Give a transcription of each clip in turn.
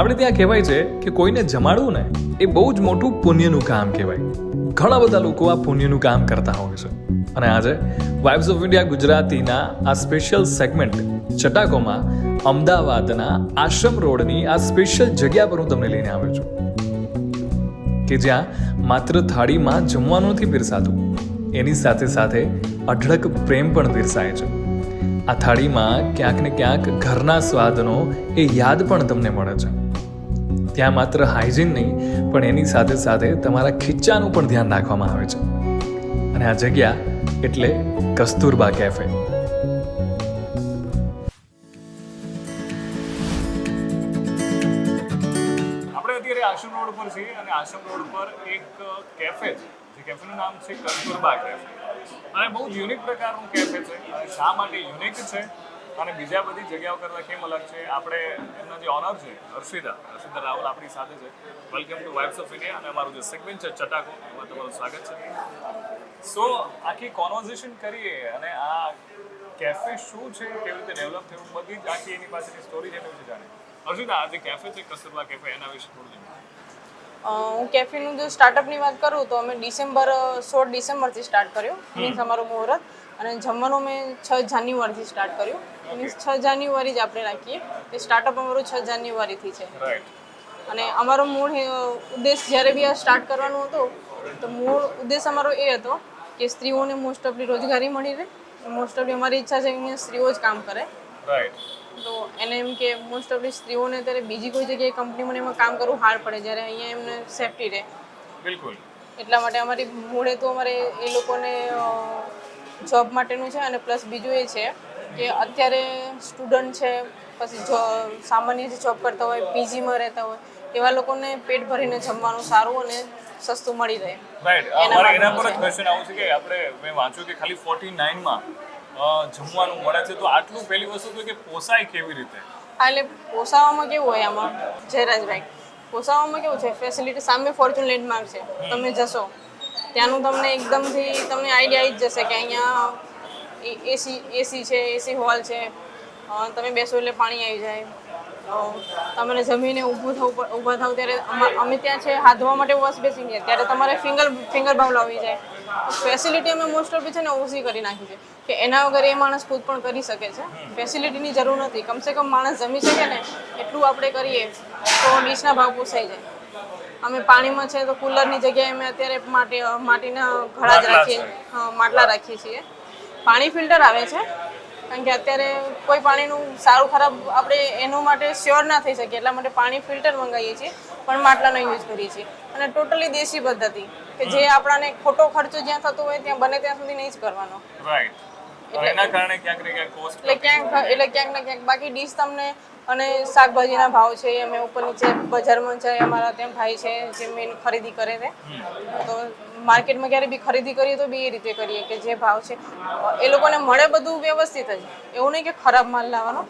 આપણે ત્યાં કહેવાય છે કે કોઈને જમાડવું ને એ બહુ જ મોટું પુણ્યનું કામ કહેવાય. ઘણા બધા લોકો આ પુણ્યનું કામ કરતા હોય છે. અને આજે વાઇબ્સ ઓફ ઇન્ડિયા ગુજરાતીના આ સ્પેશિયલ સેગમેન્ટ ચટાકોમાં અમદાવાદના આશ્રમ રોડની આ સ્પેશિયલ જગ્યા પર હું તમને લઈને આવ્યો છું કે જ્યાં માત્ર થાળીમાં જમવાનું નથી પીરસાતું, એની સાથે સાથે અઢળક પ્રેમ પણ પીરસાય છે. આ થાળીમાં ક્યાંક ને ક્યાંક ઘરના સ્વાદનો એ યાદ પણ તમને મળે છે. ત્યાં માત્ર હાઇજીન નહીં પણ એની સાથે સાથે તમારા ખીચાનું પણ ધ્યાન રાખવામાં આવે છે. અને આ જગ્યા એટલે કસ્તુરબા કેફે. આપણે અત્યારે આશ્રમ રોડ પર છીએ અને આશ્રમ રોડ પર એક કેફે છે, જે કેફેનું નામ છે કસ્તુરબા કેફે. અને બહુ યુનિક પ્રકારનું કેફે છે. અને શા માટે યુનિક છે અને બીજા બધી જગ્યાઓ કરતાં કેમ અલગ છે, આપણે એમના જે ઓનર છે હર્ષિદા રાહુલ આપણી સાથે છે. Welcome to vibes of India અને અમારું જે સેગમેન્ટ છે ચટાકો, એમાં તમારું સ્વાગત છે. સો આખી કોન્વર્ઝેશન કરીએ અને આ કેફે શું છે, કેવી રીતે ડેવલપ થયું, બધી જ આખી એની પાસેની સ્ટોરી જેની વિશે જાણીએ. હર્ષિદા, આ જે કેફે છે કસ્તુરબા કેફે, એના વિશે થોડું જાણીએ. હું કેફેનું જો સ્ટાર્ટઅપની વાત કરું તો અમે 16 ડિસેમ્બરથી સ્ટાર્ટ કર્યું, મીન્સ અમારું મુહૂર્ત. અને જમવાનું મેં 6 જાન્યુઆરીથી સ્ટાર્ટ કર્યું. મીન્સ 6 જાન્યુઆરી જ આપણે રાખીએ, એ સ્ટાર્ટઅપ અમારું 6 જાન્યુઆરીથી છે. અને અમારો મૂળ ઉદ્દેશ જ્યારે બી આ સ્ટાર્ટ કરવાનું હતો તો મૂળ ઉદ્દેશ અમારો એ હતો કે સ્ત્રીઓને મોસ્ટ ઓફલી રોજગારી મળી રહે. મોસ્ટ ઓફલી અમારી ઈચ્છા છે કે સ્ત્રીઓ જ કામ કરે. તો એને એમ કે મોસ્ટ ઓફલી સ્ત્રીઓને અત્યારે બીજી કોઈ જગ્યાએ કંપનીમાં એમાં કામ કરવું હાર્ડ પડે, જ્યારે અહીંયા એમને સેફટી રહે. બિલકુલ. એટલા માટે અમારી મૂળે તો અમારે એ લોકોને જોબ માટેનું છે. અને પ્લસ બીજું એ છે કે અત્યારે સ્ટુડન્ટ છે, પછી સામાન્ય જે જોબ કરતા હોય, પીજીમાં રહેતા હોય, એવા લોકોને પેટ ભરીને જમવાનું સારું અને સસ્તું મળી રહે. એના પર જ ક્વેશ્ચન આવું છે કે આપણે મેં વાંચ્યું કે ખાલી 49માં જમવાનું મળે છે, તો આટલું પહેલી વસ્તુ તો કે પોસાય કેવી રીતે? હા, એટલે પોસાવામાં કેવું હોય આમાં જયરાજભાઈ, પોસાવામાં કેવું છે, ફેસિલિટી સામે ફોર્ચ્યુન લેન્ડમાર્ક છે, તમે જશો ત્યાંનું તમને એકદમથી તમને આઈડિયા આવી જ જશે કે અહીંયા એસી છે, એસી હોલ છે, તમે બેસો એટલે પાણી આવી જાય. તમને જમીને ઊભા થાવ ત્યારે અમે ત્યાં છે હાથ ધોવા માટે વોશ બેસિંગ છે, ત્યારે તમારે ફિંગર બાઉલ આવી જાય. ફેસિલિટી અમે મોસ્ટ ઓફ છે ને ઓછી કરી નાખી છે કે એના વગર એ માણસ ખુદ પણ કરી શકે છે. ફેસિલિટીની જરૂર નથી, કમસે કમ માણસ જમી શકે ને એટલું આપણે કરીએ તો ડીશના ભાવ પોસાઈ જાય. અમે પાણીમાં છે તો કુલરની જગ્યાએ અમે અત્યારે માટીના ઘડા જ માટલા રાખીએ છીએ. પાણી ફિલ્ટર આવે છે, કારણ કે અત્યારે કોઈ પાણીનું સારું ખરાબ આપણે એનું માટે શ્યોર ના થઈ શકીએ, એટલા માટે પાણી ફિલ્ટર મંગાવીએ છીએ, પણ માટલાનો યુઝ કરીએ છીએ. અને ટોટલી દેશી પદ્ધતિ કે જે આપણાને ખોટો ખર્ચો જ્યાં થતો હોય ત્યાં બને ત્યાં સુધી નહીં જ કરવાનો. એના કારણે ક્યાંક ને ક્યાંક કોસ્ટ ક્યાંક ને ક્યાંક બાકી ડીશ તમને. અને શાકભાજીના ભાવ છે અમે ઉપર નીચે બજારમાં જાય, અમારા ત્યાં ભાઈ છે જે મેન ખરીદી કરે છે, તો માર્કેટમાં ક્યારે બી ખરીદી કરીએ તો બી એ રીતે કરીએ કે જે ભાવ છે એ લોકોને મળે બધું વ્યવસ્થિત જ. એવું નહીં કે ખરાબ માલ લાવવાનો,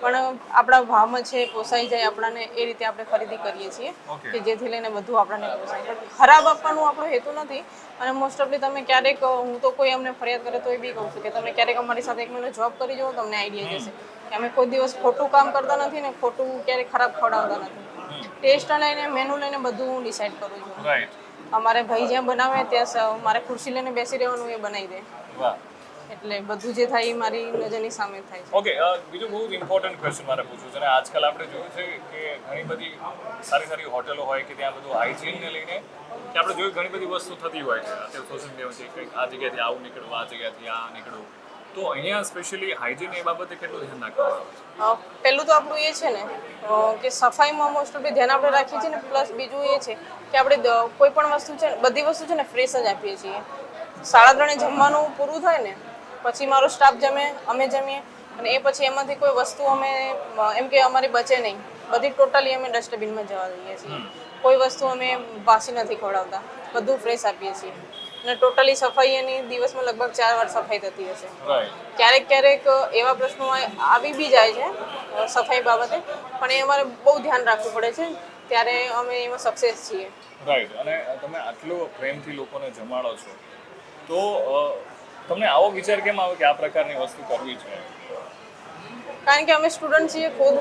પણ આપણા ભાવમાં છે પોસાઈ જાય આપણાને, એ રીતે આપણે ખરીદી કરીએ છીએ કે જેથી લઈને બધું આપણને પોસાય. પણ ખરાબ આપવાનું આપણો હેતુ નથી. અને મોસ્ટ ઓફલી તમે ક્યારેક, હું તો કોઈ અમને ફરિયાદ કરે તો એ બી કહું છું કે તમે ક્યારેક અમારી સાથે 1 મહિનો જોબ કરી જુઓ, તમને આઈડિયા જશે કે અમે કોઈ દિવસ ખોટું કામ કરતા નથી ને ખોટું ક્યારેક ખરાબ ખવડાવતા નથી. ટેસ્ટ લઈને મેનુ લઈને બધું હું ડિસાઈડ કરું છું. અમારે ભાઈ જ્યાં બનાવે ત્યાં મારે ખુરશી લઈને બેસી રહેવાનું, એ બનાવી દે. એટલે બધું જે થાય એ મારી નજરની સામે થાય છે. ઓકે, બીજું બહુ જ ઇમ્પોર્ટન્ટ ક્વેશ્ચન મારે પૂછવું છે. અને આજકાલ આપણે જોયું છે કે ઘણી બધી સારી હોટલો હોય કે ત્યાં બધું હાઇજીનને લઈને કે આપણે જોયું ઘણી બધી વસ્તુ થતી હોય છે. અત્યારે સોશિયલ મીડિયા છે કંઈક આ જગ્યાથી આવું નીકળવું, આ જગ્યાથી આ નીકળવું, તો અહીંયા સ્પેશિયલી હાઇજીન એ બાબતે કેટલું ધ્યાન રાખવામાં આવે છે? પહેલું તો આપણું એ છે ને કે સફાઈમાં મોસ્ટ ઓફ ધ્યાન આપણે રાખીએ છીએ ને, પ્લસ બીજું એ છે કે આપણે કોઈ પણ વસ્તુ છે ને, બધી વસ્તુ છે ને ફ્રેશ જ આપીએ છીએ. 3:30 જમવાનું પૂરું થાય ને પછી મારો સ્ટાફ જમે, અમે જમીએ, અને એ પછી એમાંથી કોઈ વસ્તુ અમે એમ કે અમારી બચે નહીં, બધી ટોટલી અમે ડસ્ટબિનમાં જવા દઈએ છીએ. કોઈ વસ્તુ અમે વાસી નથી ખવડાવતા, બધું ફ્રેશ આપીએ છીએ. અને ટોટલી સફાઈ એની દિવસમાં લગભગ 4 વાર સફાઈ થતી હશે. ક્યારેક એવા પ્રશ્નો આવી બી જાય છે સફાઈ બાબતે, પણ એ અમારે બહુ ધ્યાન રાખવું પડે છે, ત્યારે અમે એમાં સક્સેસ છીએ. રાઈટ. અને તમે આટલો પ્રેમથી લોકોને જમાડો છો, તો તમને આવો વિચાર કેમ આવે કે આ પ્રકારની વસ્તુ કરવી છે? કારણ કે અમે સ્ટુડન્ટ છીએ ખુદ,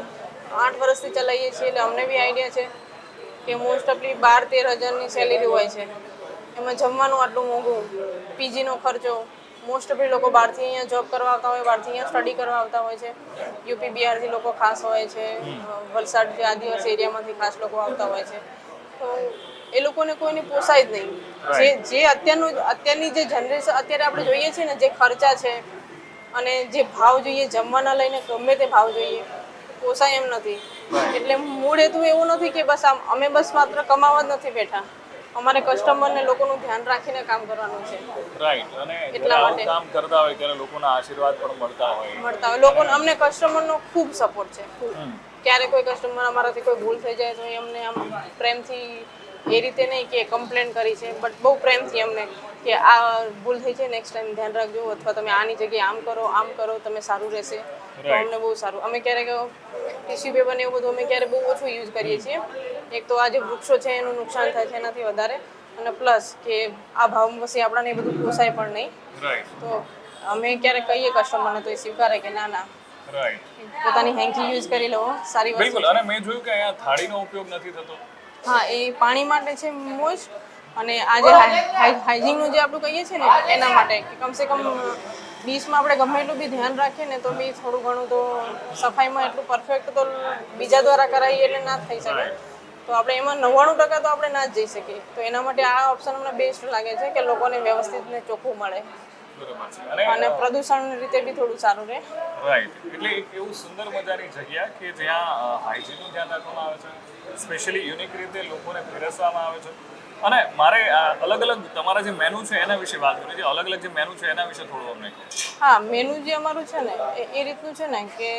8 વર્ષથી ચલાવીએ છીએ એટલે અમને બી આઈડિયા છે કે મોસ્ટ ઓફલી 12-13 હજારની સેલેરી હોય છે. એમાં જમવાનું આટલું મોંઘું, પીજીનો ખર્ચો, મોસ્ટ ઓફલી લોકો બહારથી અહીંયા જોબ કરવા આવતા હોય, બહારથી અહીંયા સ્ટડી કરવા આવતા હોય છે. યુપી બિહારથી લોકો ખાસ હોય છે, વલસાડ જે આદિવાસી એરિયામાંથી ખાસ લોકો આવતા હોય છે. તો એ લોકોને કોઈને પોસાય જ નહીં. જે અત્યારની જે જનરેશન અત્યારે આપણે જોઈએ છીએ ને, જે ખર્ચા છે અને જે ભાવ જોઈએ જમવાના લઈને ગમે તે ભાવ જોઈએ, પોસાય એમ નથી. એટલે મૂળ હેતુ એવું નથી કે બસ અમે બસ માત્ર કમાવા જ નથી બેઠા, અમારે કસ્ટમરને લોકોનું ધ્યાન રાખીને કામ કરવાનું છે. રાઈટ. અને એટલા માટે કામ કરતા હોય ત્યારે લોકોના આશીર્વાદ પણ મળતા હોય. લોકોને અમને કસ્ટમરનો ખૂબ સપોર્ટ છે. ક્યારે કોઈ કસ્ટમર અમારાથી કોઈ ભૂલ થઈ જાય તો એ અમને આમ પ્રેમથી, એ રીતે નહીં કે કમ્પ્લેન કરી છે, બટ બહુ પ્રેમથી અમને કે આ ભૂલ થઈ છે, નેક્સ્ટ ટાઈમ ધ્યાન રાખજો, અથવા તમે આની જગ્યાએ આમ કરો, તમે સારું રહેશે. તો અમને બહુ સારું. અમે ક્યારેક ટીશ્યુ પેપર ને એવું બધું અમે ક્યારેક બહુ ઓછું યુઝ કરીએ છીએ. એક તો આ જે વૃક્ષો છે એનું નુકસાન થાય છે એનાથી વધારે, અને પ્લસ કે આ ભાવમાં પછી આપણાને એ બધું પોસાય પણ નહીં. તો અમે ક્યારેક કહીએ કસ્ટમરને તો એ સ્વીકારે કે ના ના, પોતાની હેન્કી યુઝ કરી લો, સારી વસ્તુ. બિલકુલ. અને મેં જોયું કે અહીંયા થાળીનો ઉપયોગ નથી થતો. હા, એ પાણી માટે છે મોસ્ટ, અને આ જે હાઇજીનનું જે આપણું કહીએ છીએ ને એના માટે કે કમસે કમ ડીશમાં આપણે ગમે એટલું બી ધ્યાન રાખીએ ને તો બી થોડું ઘણું તો સફાઈમાં એટલું પરફેક્ટ તો બીજા દ્વારા કરાવીએ એટલે ના થઈ શકે. તો આપણે એમાં 99% તો આપણે ના જ જઈ શકીએ. તો એના માટે આ ઓપ્શન અમને બેસ્ટ લાગે છે કે લોકોને વ્યવસ્થિત ને ચોખ્ખું મળે અને પ્રદૂષણ રીતે બી થોડું સારું રહે. રાઈટ. એટલે એક એવું સુંદર મજાની જગ્યા કે જ્યાં હાઇજીનનું ધ્યાન રાખવામાં આવે છે, સ્પેશિયલી યુનિક રીતે લોકોને પીરસવામાં આવે છે. અને મારે અલગ અલગ તમારા જે મેનુ છે એના વિશે વાત કરવી છે. અલગ અલગ જે મેનુ છે એના વિશે થોડું અમને કહો. હા, મેનુ જે અમારું છે ને એ રીતનું છે ને કે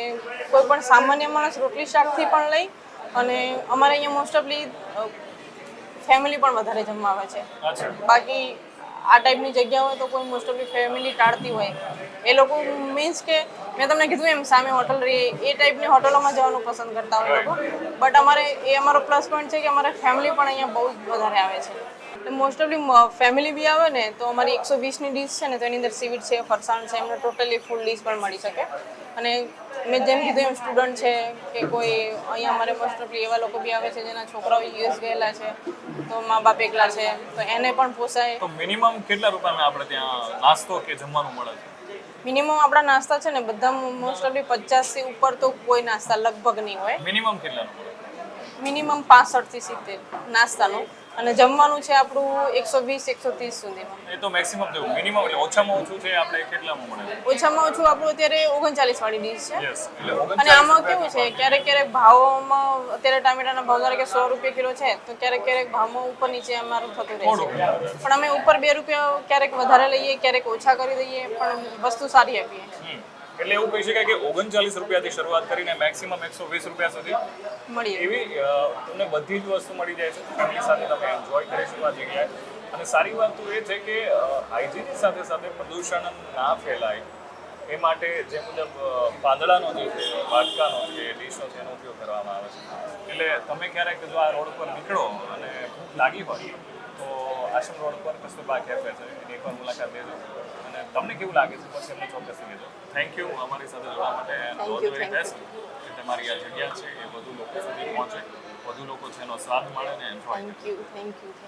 કોઈ પણ સામાન્ય માણસ રોટલી શાકથી પણ લઈ, અને અમારે અહીંયા મોસ્ટ ઓફલી ફેમિલી પણ વધારે જમવા આવે છે. બાકી આ ટાઈપની જગ્યા હોય તો કોઈ મોસ્ટ ઓફલી ફેમિલી ટાળતી હોય. એ લોકો મીન્સ કે મેં તમને કીધું એમ સામે હોટલ રહી એ ટાઈપની હોટલોમાં જવાનું પસંદ કરતા હોય લોકો. બટ અમારો પ્લસ પોઈન્ટ છે કે અમારે ફેમિલી પણ અહીંયા બહુ જ વધારે આવે છે. મોસ્ટ ઓફલી ફેમિલી બી આવે ને તો અમારી 120ની ડીશ છે ને તો એની અંદર સીવીડ છે, ફરસાણ છે, એમને ટોટલી ફૂલ ડીશ પણ મળી શકે. અને મેં જેમ કીધું એમ સ્ટુડન્ટ છે કે કોઈ અહીંયા અમારે મોસ્ટ ઓફલી એવા લોકો બી આવે છે જેના છોકરાઓ યુએસ ગયેલા છે, તો મા બાપ એકલા છે, તો એને પણ પોસાય. તો મિનિમમ કેટલા રૂપિયામાં આપણે ત્યાં નાસ્તો કે જમવાનું મળે છે? મિનિમમ આપણા નાસ્તા છે ને બધા મોસ્ટ ઓફલી 50થી ઉપર તો કોઈ નાસ્તા લગભગ નહીં હોય. મિનિમમ કેટલાનું મળે? મિનિમમ 65થી 70 નાસ્તાનું, અને જમવાનું છે આપણું 120-130 સુધીમાં. એ તો મેક્સિમમ જેવું. મિનિમમ એટલે ઓછામાં ઓછું છે આપણે કેટલામાં મળે? ઓછામાં ઓછું આપણું અત્યારે 39 વાળી ડીશ છે. યસ. એટલે અને આમાં કેવું છે ક્યારેક ભાવમાં અત્યારે ટામેટાના ભાવ ધારો કે 100 રૂપિયા કિલો છે તો ક્યારેક ભાવમાં ઉપર નીચે અમારું થતું રહે છે. પણ અમે ઉપર 2 રૂપિયા ક્યારેક વધારે લઈએ, ક્યારેક ઓછા કરી દઈએ, પણ વસ્તુ સારી આપીએ. એટલે એવું કહી શકાય કે 39 રૂપિયાથી શરૂઆત કરીને મેક્સિમમ 120 રૂપિયા સુધી મળીએ એવી તમને બધી જ વસ્તુ મળી જાય છે. ફેમિલી સાથે તમે એન્જોય કરી શકો આ જગ્યાએ. અને સારી વાત તો એ છે કે હાઇજીનની સાથે સાથે પ્રદૂષણ ના ફેલાય એ માટે જે મુજબ પાંદડાનો જે છે, વાટકાનો છે, ડીશનો છે એનો ઉપયોગ કરવામાં આવે છે. એટલે તમે ક્યારેક જો આ રોડ પર નીકળો અને ભૂખ લાગી હોય તો આશ્રમ રોડ પર કસ્તુરબા કેફે છે એની એકવાર મુલાકાત લેજો. અને તમને કેવું લાગે છે પછી અમને ચોક્કસ કહેજો. થેન્ક યુ અમારી સાથે જોડવા માટે. ઓલ ધ વેરી બેસ્ટ કે તમારી આ જગ્યા છે એ વધુ લોકો સુધી પહોંચે, વધુ લોકો છે એનો સ્વાદ મળે ને એન્જોય કરે. Thank you.